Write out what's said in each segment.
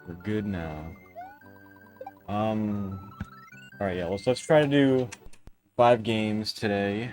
We're good now. Alright, yeah, let's try to do 5 games today.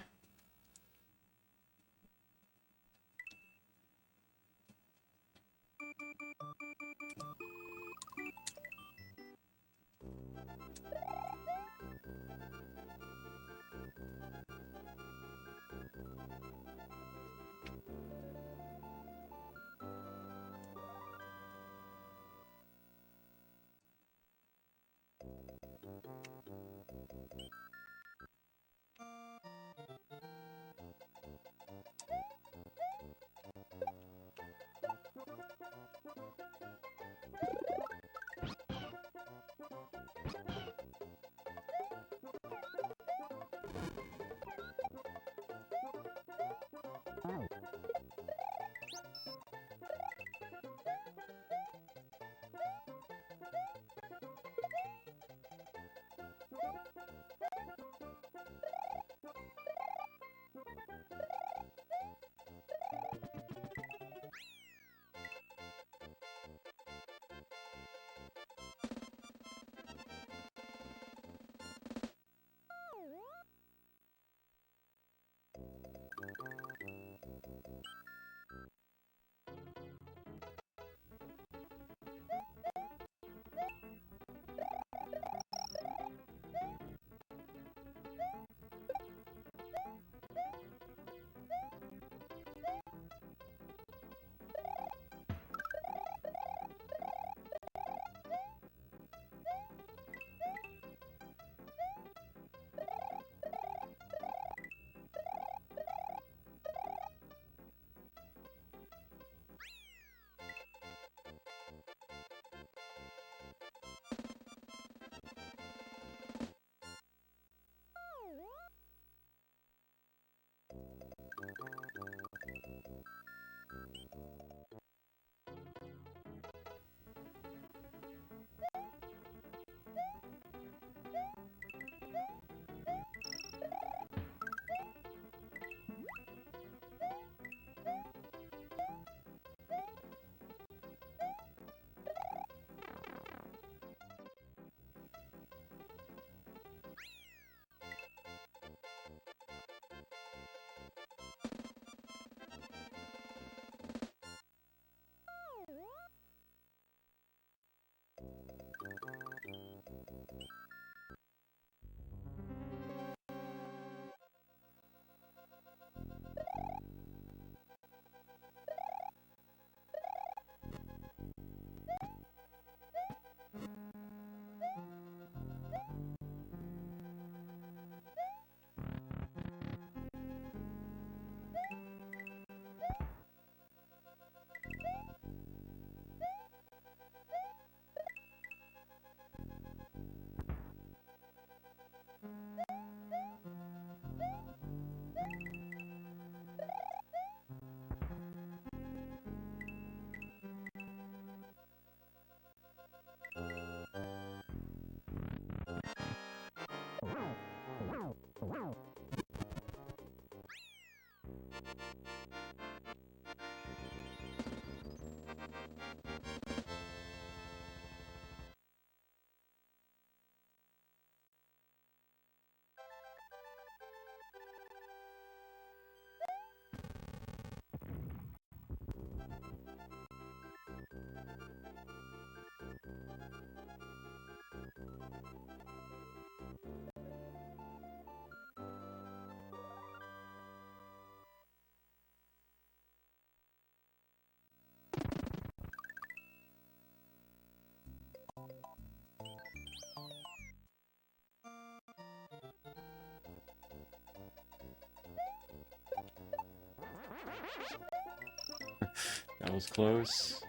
That was close.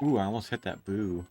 Ooh, I almost hit that boo.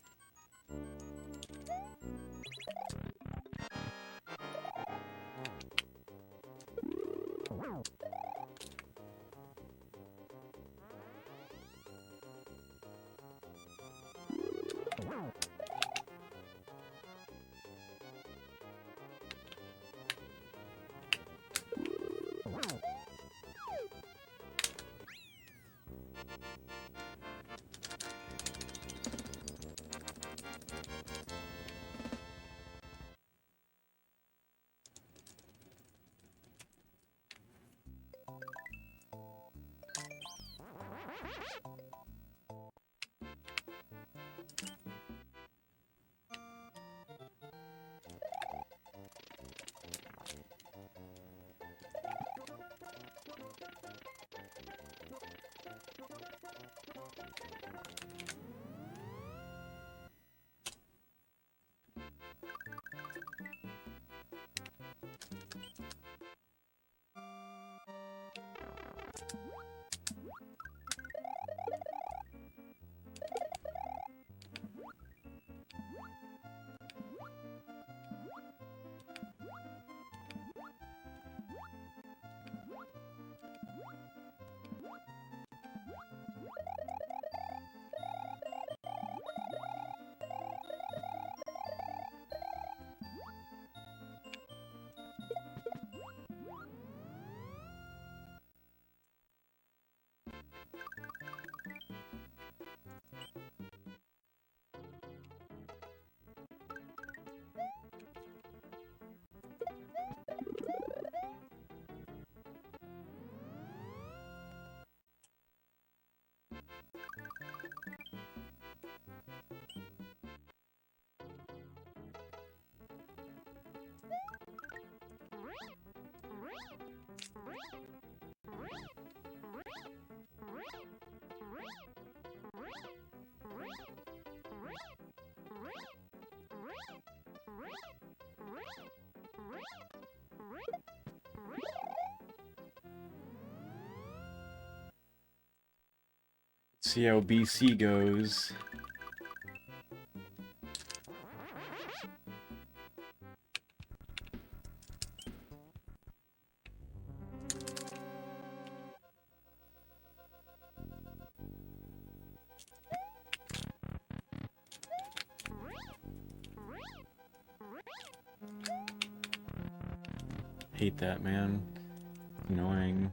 See how BC goes. Hate that, man. Annoying.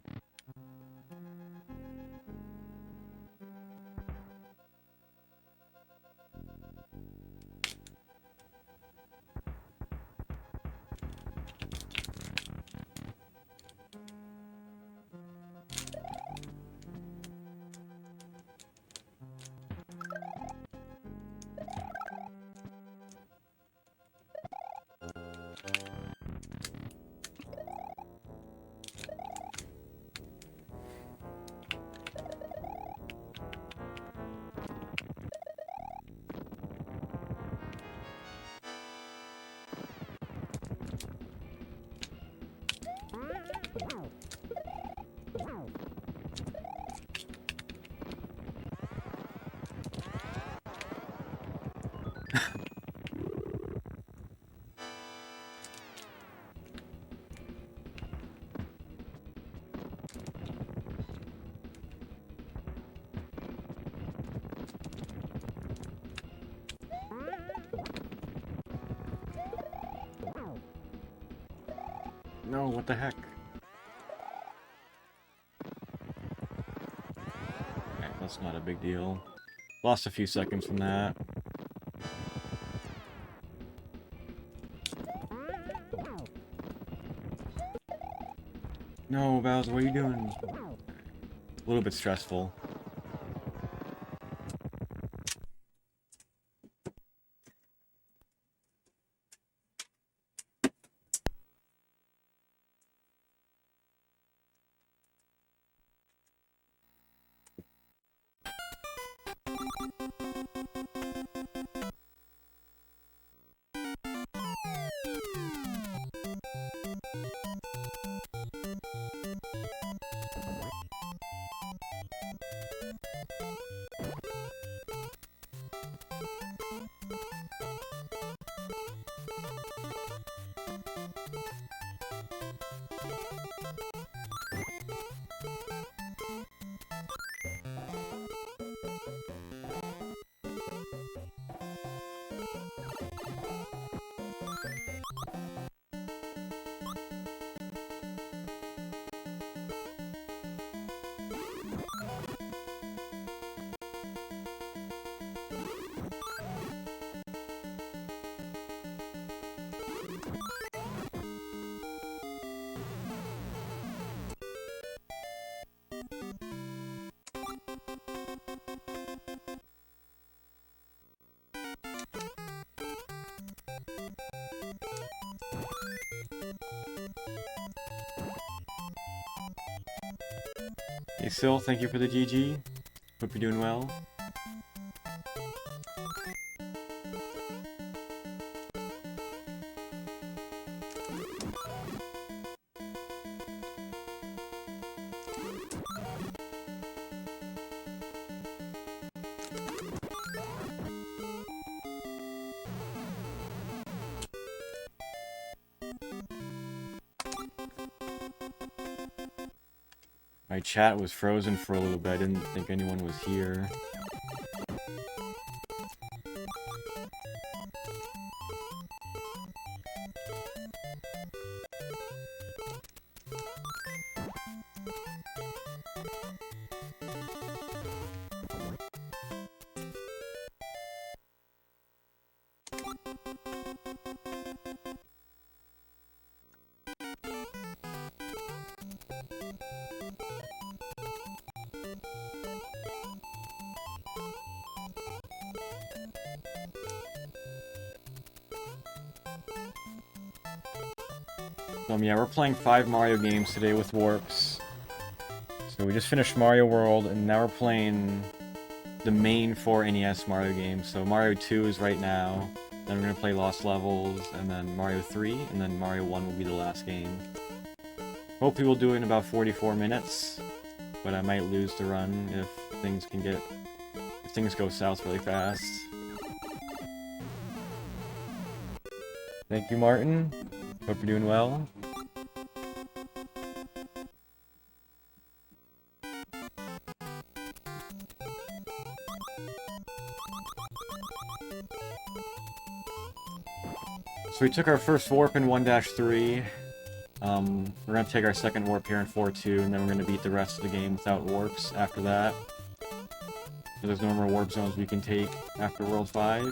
No, what the heck? Okay, that's not a big deal. Lost a few seconds from that. No, Bowser, what are you doing? A little bit stressful. Hey Sil, thank you for the GG. Hope you're doing well. My chat was frozen for a little bit. I didn't think anyone was here. Yeah, we're playing 5 Mario games today with warps. So we just finished Mario World, and now we're playing the main 4 NES Mario games. So Mario 2 is right now, then we're going to play Lost Levels, and then Mario 3, and then Mario 1 will be the last game. Hopefully we'll do it in about 44 minutes, but I might lose the run if things go south really fast. Thank you, Martin. Hope you're doing well. So we took our first warp in 1-3. We're going to take our second warp here in 4-2, and then we're going to beat the rest of the game without warps after that. So there's no more warp zones we can take after World 5.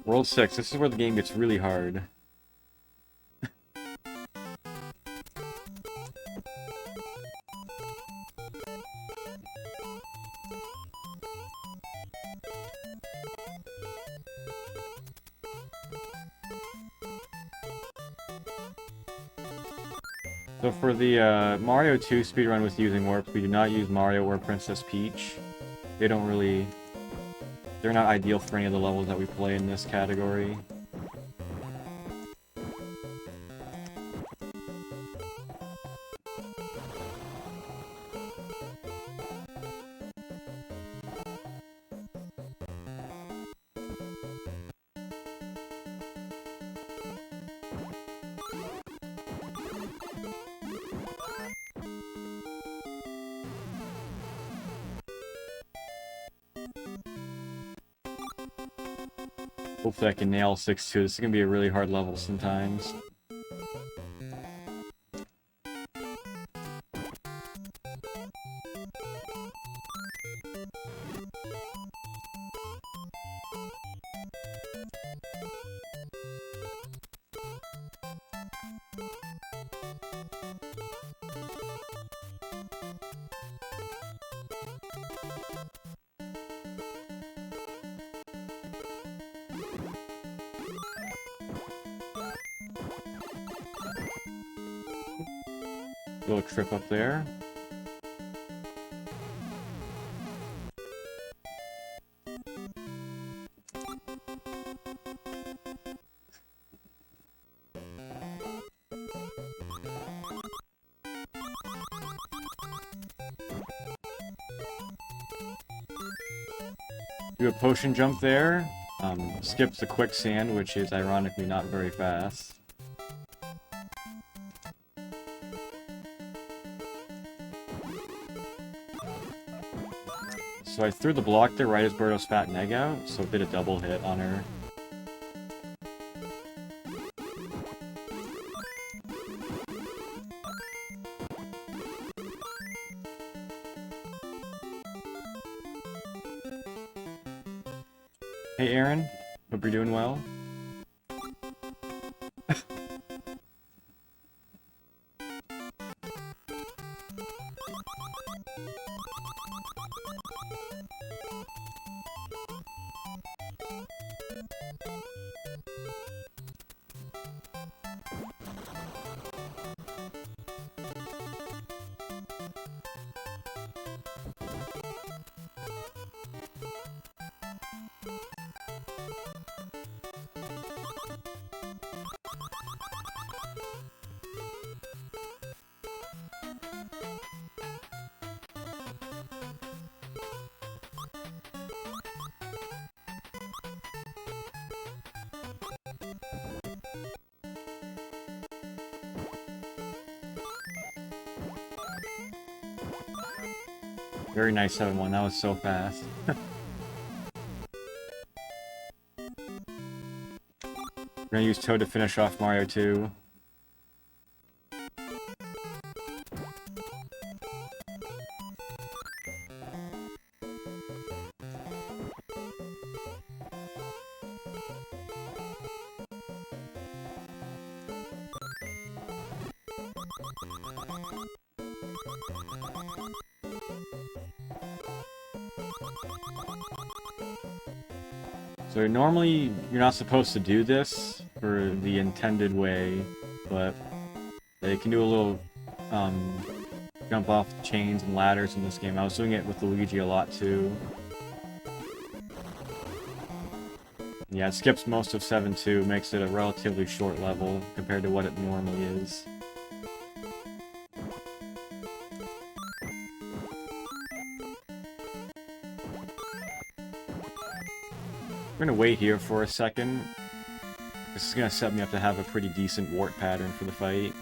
World 6, this is where the game gets really hard. So for the Mario 2 speedrun with using warps, we do not use Mario or Princess Peach. They're not ideal for any of the levels that we play in this category. Hopefully I can nail 6-2. This is going to be a really hard level sometimes. Little trip up there. Do a potion jump there. Skips the quicksand, which is ironically not very fast. So I threw the block there right as Birdo spat an egg out, so it did a double hit on her. Hey Aaron, hope you're doing well. Very nice 7-1. That was so fast. We're gonna use Toad to finish off Mario 2. So normally you're not supposed to do this for the intended way, but they can do a little jump off chains and ladders in this game. I was doing it with Luigi a lot too. Yeah, it skips most of 7-2, makes it a relatively short level compared to what it normally is. We're gonna wait here for a second. This is gonna set me up to have a pretty decent wart pattern for the fight.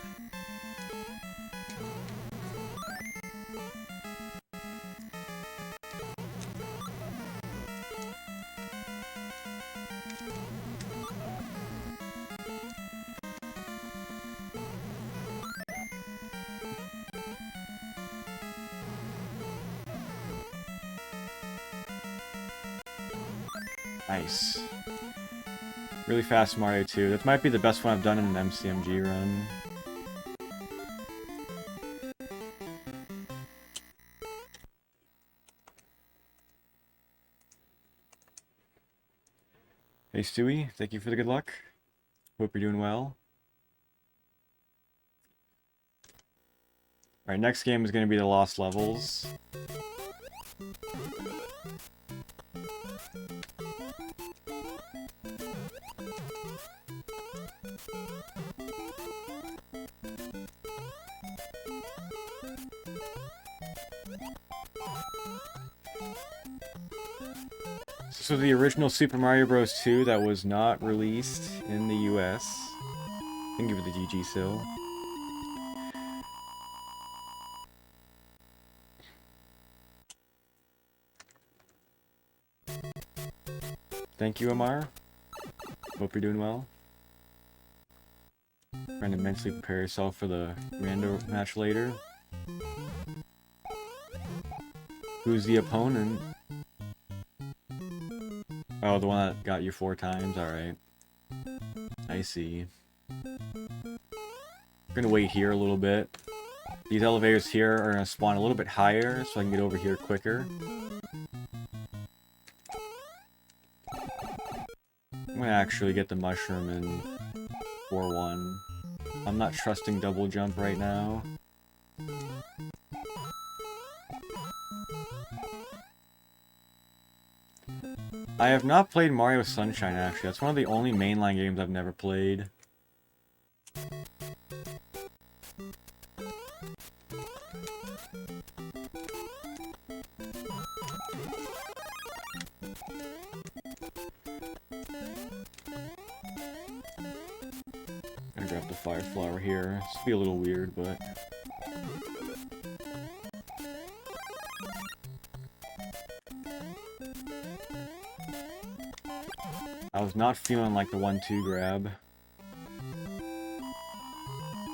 Nice. Really fast Mario 2. That might be the best one I've done in an MCMG run. Hey Stewie, thank you for the good luck. Hope you're doing well. Alright, next game is going to be the Lost Levels. So the original Super Mario Bros. 2 that was not released in the US. I can give it the GG still. Thank you, Amar. Hope you're doing well. Trying to mentally prepare yourself for the random match later. Who's the opponent? Oh, the one that got you 4 times? Alright. I see. We're gonna wait here a little bit. These elevators here are gonna spawn a little bit higher, so I can get over here quicker. I'm gonna actually get the mushroom in 4-1. I'm not trusting double jump right now. I have not played Mario Sunshine, actually. That's one of the only mainline games I've never played. I'm gonna grab the fire flower here. This will be a little weird, but... I was not feeling like the 1-2 grab.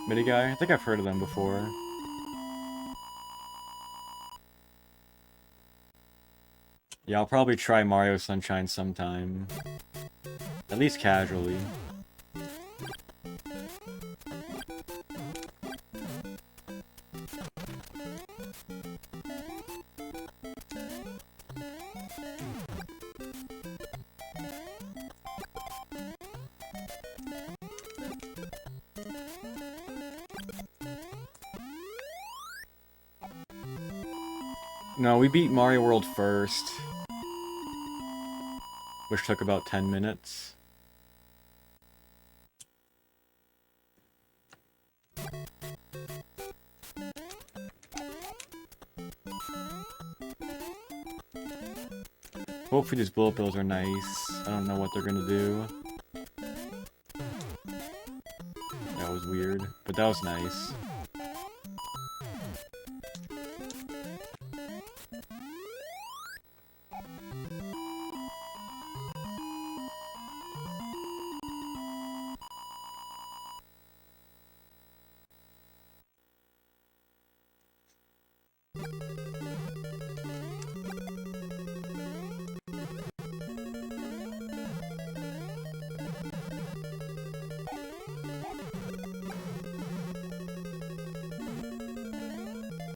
Midi guy? I think I've heard of them before. Yeah, I'll probably try Mario Sunshine sometime. At least casually. No, we beat Mario World first. Which took about 10 minutes. Hopefully these bullet bills are nice. I don't know what they're gonna do. That was weird, but that was nice.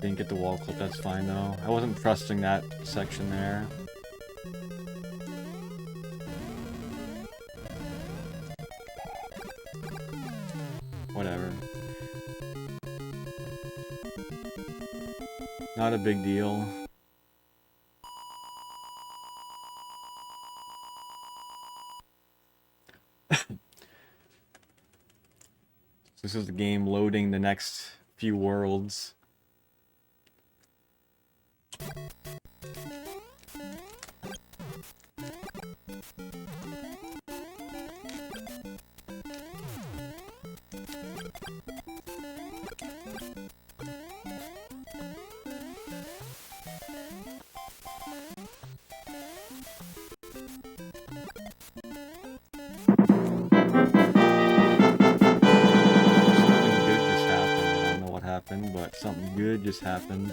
Didn't get the wall clip, that's fine though. I wasn't trusting that section there. Whatever. Not a big deal. This is the game loading the next few worlds. But something good just happened.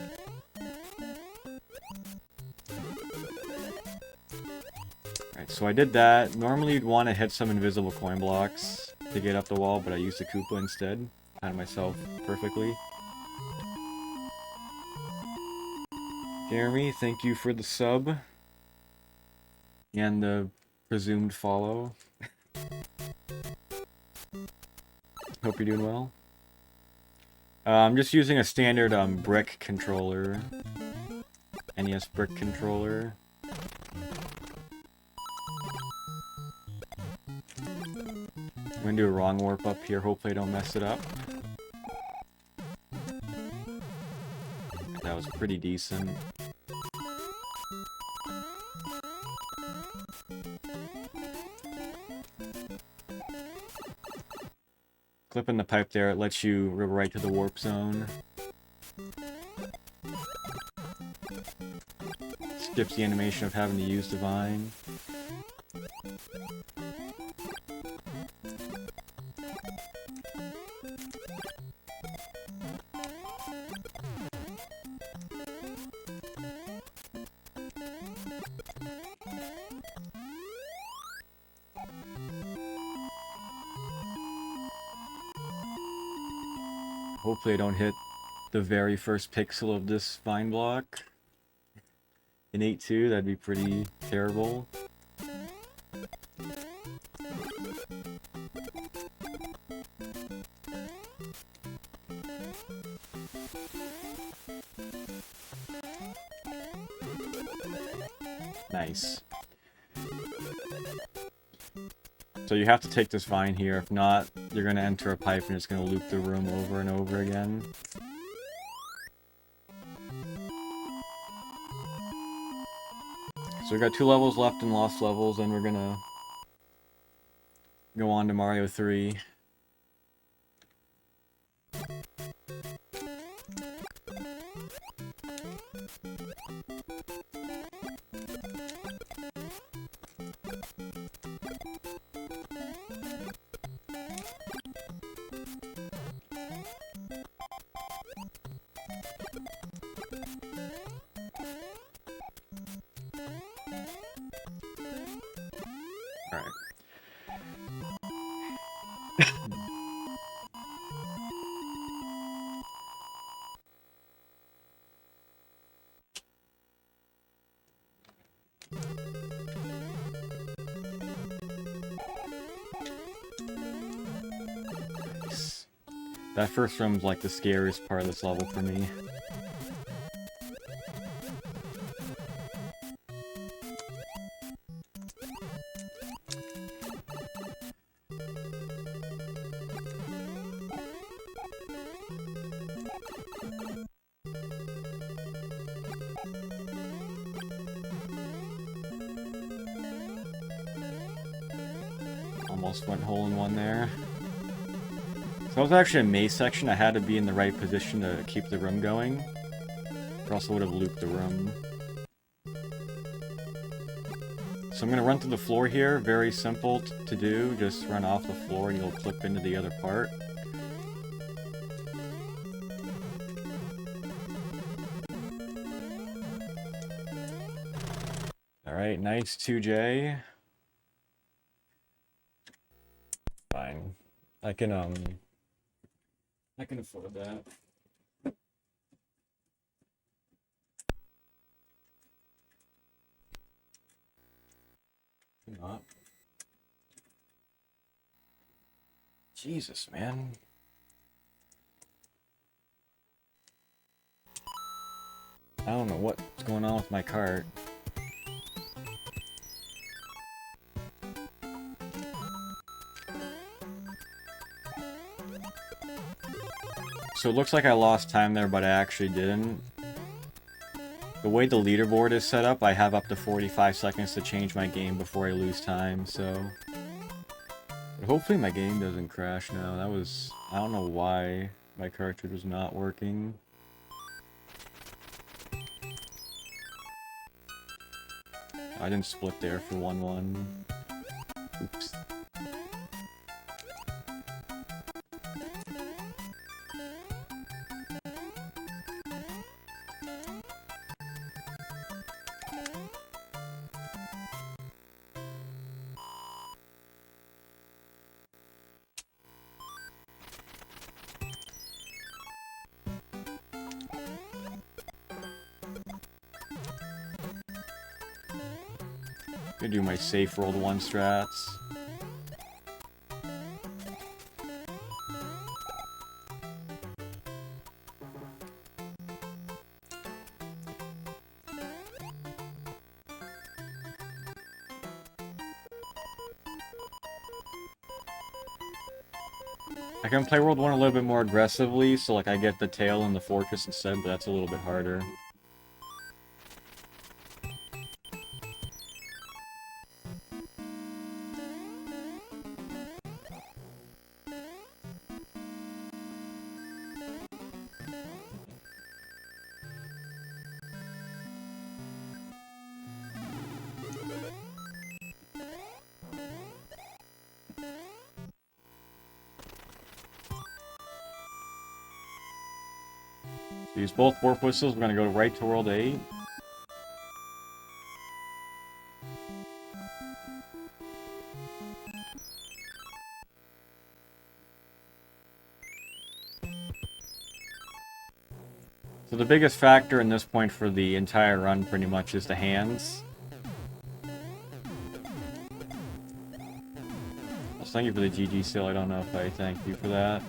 Alright, so I did that. Normally you'd want to hit some invisible coin blocks to get up the wall, but I used the Koopa instead. Timed myself perfectly. Jeremy, thank you for the sub. And the presumed follow. Hope you're doing well. I'm just using a standard brick controller. NES brick controller. I'm gonna do a wrong warp up here, hopefully I don't mess it up. That was pretty decent. Clipping the pipe there, it lets you go right to the warp zone. Skips the animation of having to use the vine. Hopefully I don't hit the very first pixel of this vine block. In 8.2, that'd be pretty terrible. Nice. So you have to take this vine here, if not, you're going to enter a pipe and it's going to loop the room over and over again. So we got 2 levels left in Lost Levels, and we're going to go on to Mario 3. That first room's like the scariest part of this level for me. Almost went hole in one there. So that was actually a maze section. I had to be in the right position to keep the room going, or else I would have looped the room. So I'm going to run through the floor here. Very simple to do. Just run off the floor and you'll clip into the other part. Alright, nice 2J. Fine. I can afford that. Not. Jesus, man. I don't know what's going on with my cart. So it looks like I lost time there, but I actually didn't. The way the leaderboard is set up, I have up to 45 seconds to change my game before I lose time, so... But hopefully my game doesn't crash now. That was... I don't know why my cartridge was not working. I didn't split there for 1-1. Oops. I'm gonna do my safe rolled 1 strats. I can play World 1 a little bit more aggressively, so like I get the tail and the fortress instead, but that's a little bit harder. Use both warp whistles. We're gonna go right to World 8. So the biggest factor in this point for the entire run pretty much is the hands. Well, thank you for the GG sale. I don't know if I thank you for that.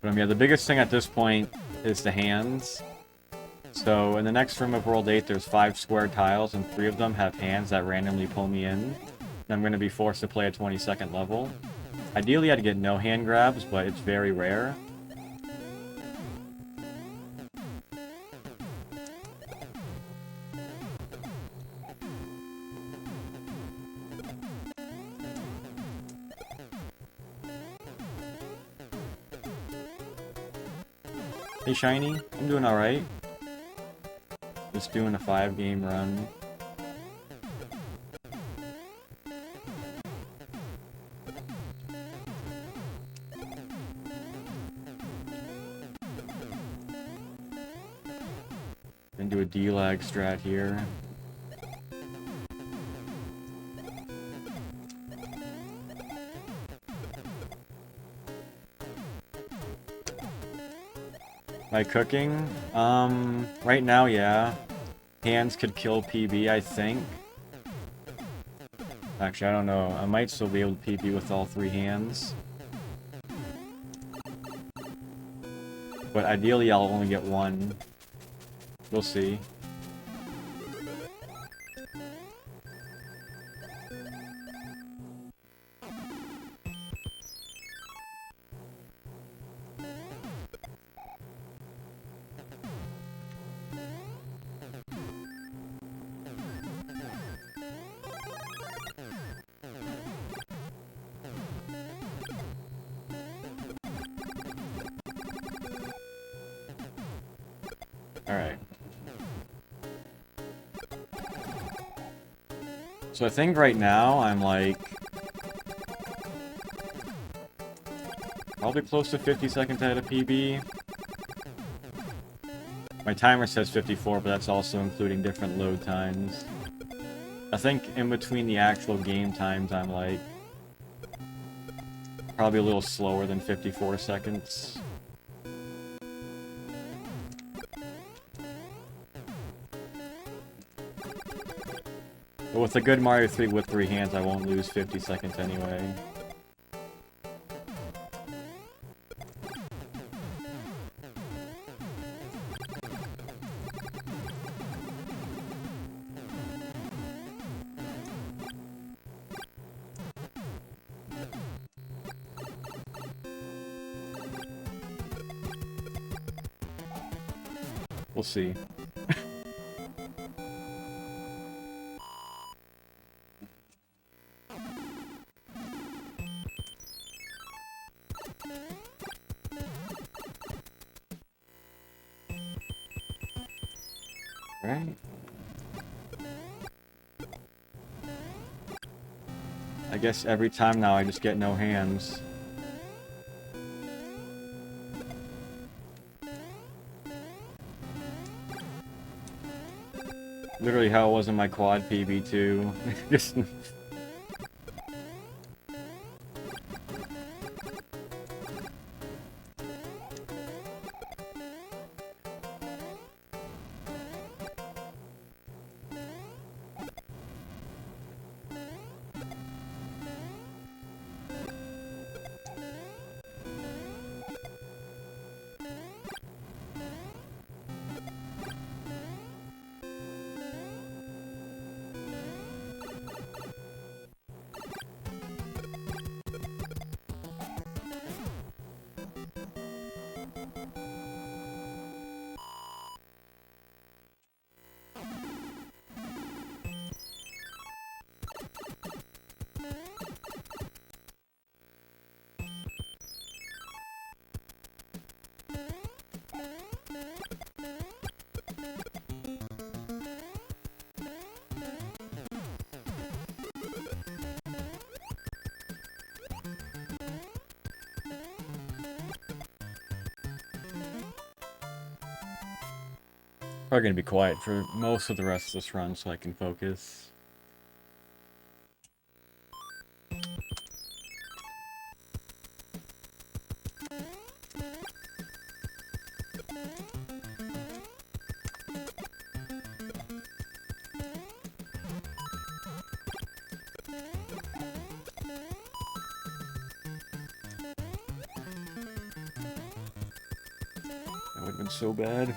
But yeah, the biggest thing at this point is the hands. So in the next room of World 8, there's 5 square tiles, and 3 of them have hands that randomly pull me in. And I'm going to be forced to play a 22nd level. Ideally, I'd get no hand grabs, but it's very rare. Hey Shiny, I'm doing alright. Just doing a 5-game run. And do a D-lag strat here. By cooking? Right now, yeah. Hands could kill PB, I think. Actually, I don't know. I might still be able to PB with all 3 hands. But ideally, I'll only get 1. We'll see. Alright. So I think right now I'm like... Probably close to 50 seconds ahead of PB. My timer says 54, but that's also including different load times. I think in between the actual game times, I'm like probably a little slower than 54 seconds. But with a good Mario 3 with 3 hands, I won't lose 50 seconds anyway. We'll see. Right. I guess every time now I just get no hands. Literally how it was in my quad PB too. Just probably gonna be quiet for most of the rest of this run so I can focus. That would have been so bad.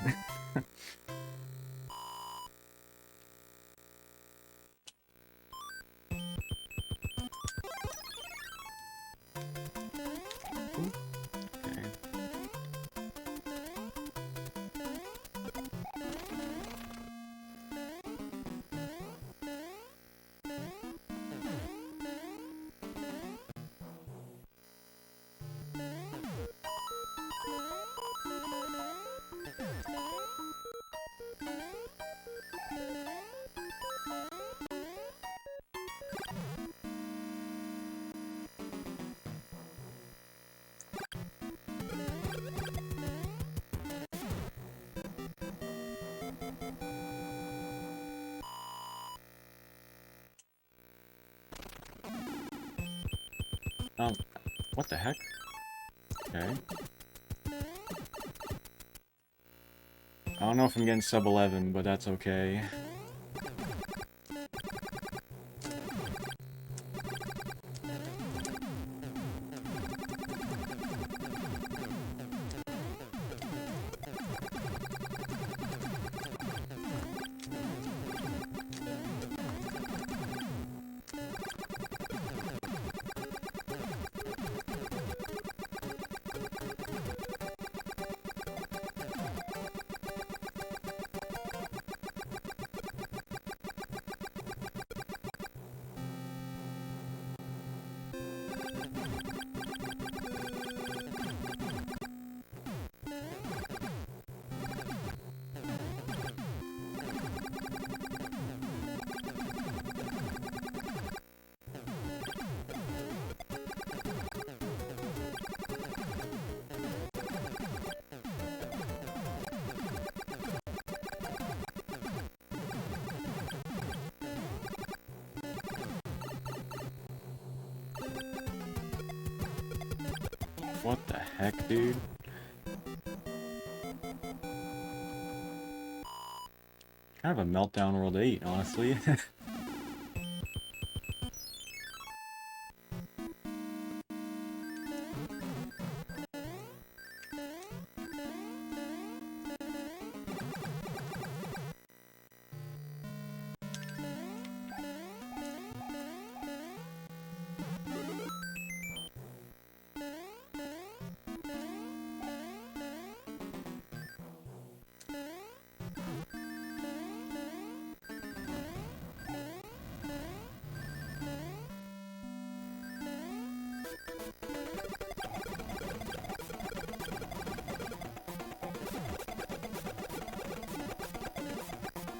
What the heck? Okay. I don't know if I'm getting sub 11, but that's okay. What the heck, dude? Kind of a meltdown World 8, honestly.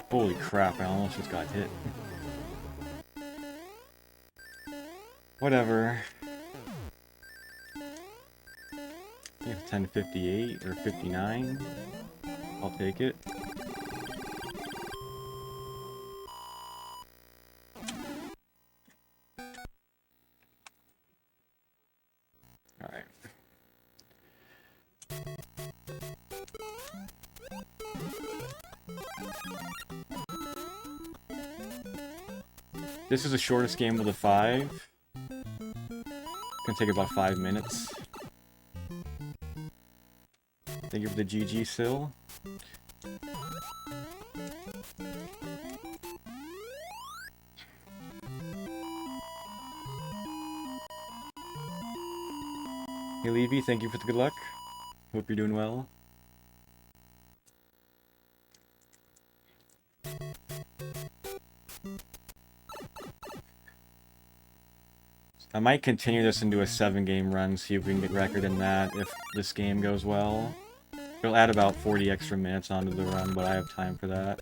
Holy crap, I almost just got hit. Whatever. I think it's 10:58 or 59. I'll take it. Alright. This is the shortest game of the 5. It's gonna take about 5 minutes. Thank you for the GG still. Hey Levy, thank you for the good luck. Hope you're doing well. I might continue this into a 7-game run, see if we can get record in that if this game goes well. It'll add about 40 extra minutes onto the run, but I have time for that.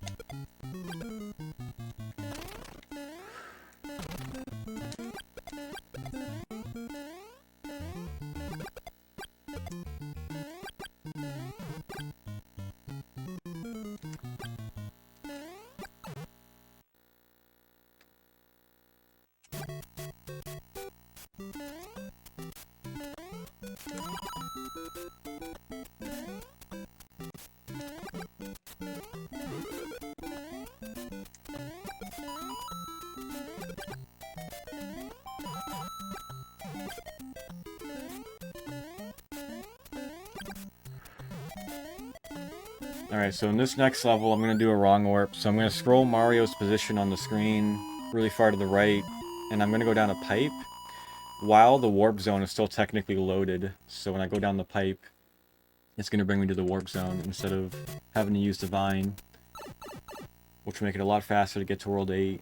Alright, so in this next level, I'm going to do a wrong warp. So I'm going to scroll Mario's position on the screen really far to the right, and I'm going to go down a pipe while the warp zone is still technically loaded. So when I go down the pipe, it's going to bring me to the warp zone instead of having to use the vine, which will make it a lot faster to get to World 8.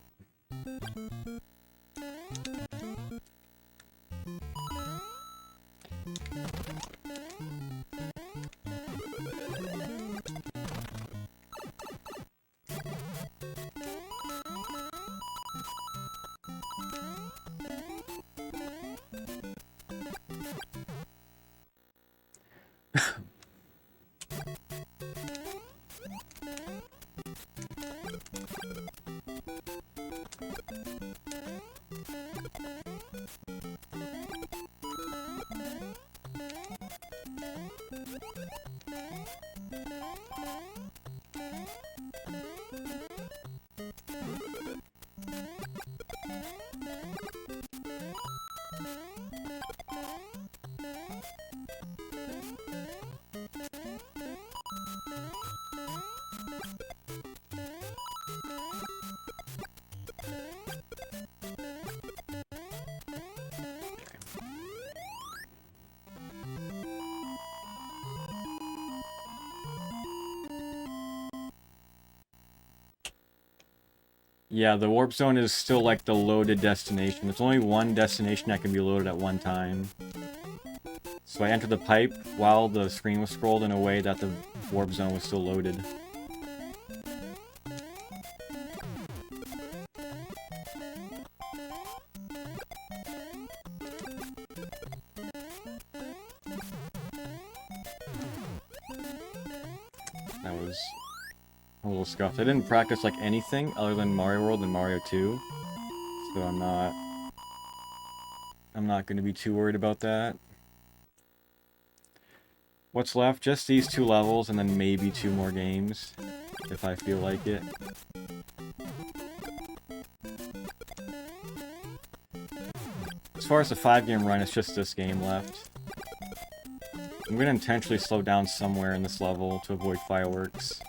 Yeah, the warp zone is still like the loaded destination. There's only one destination that can be loaded at one time. So I entered the pipe while the screen was scrolled in a way that the warp zone was still loaded. That was a little scuffed. I didn't practice like anything other than Mario World and Mario 2. So I'm not going to be too worried about that. What's left? Just these 2 levels and then maybe 2 more games, if I feel like it. As far as the 5-game run, it's just this game left. I'm going to intentionally slow down somewhere in this level to avoid fireworks.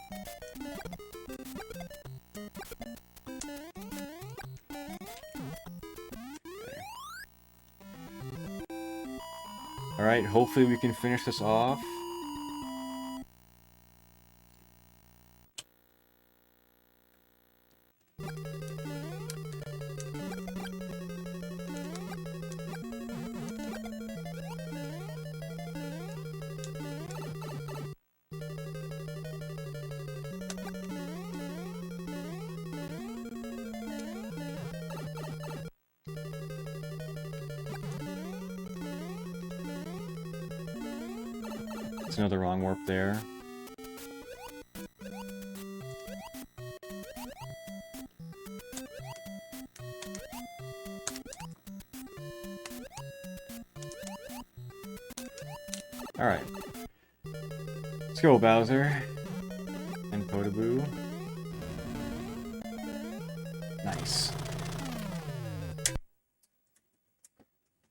Alright, hopefully we can finish this off. It's another wrong warp there. Alright. Let's go, Bowser. And Potaboo. Nice.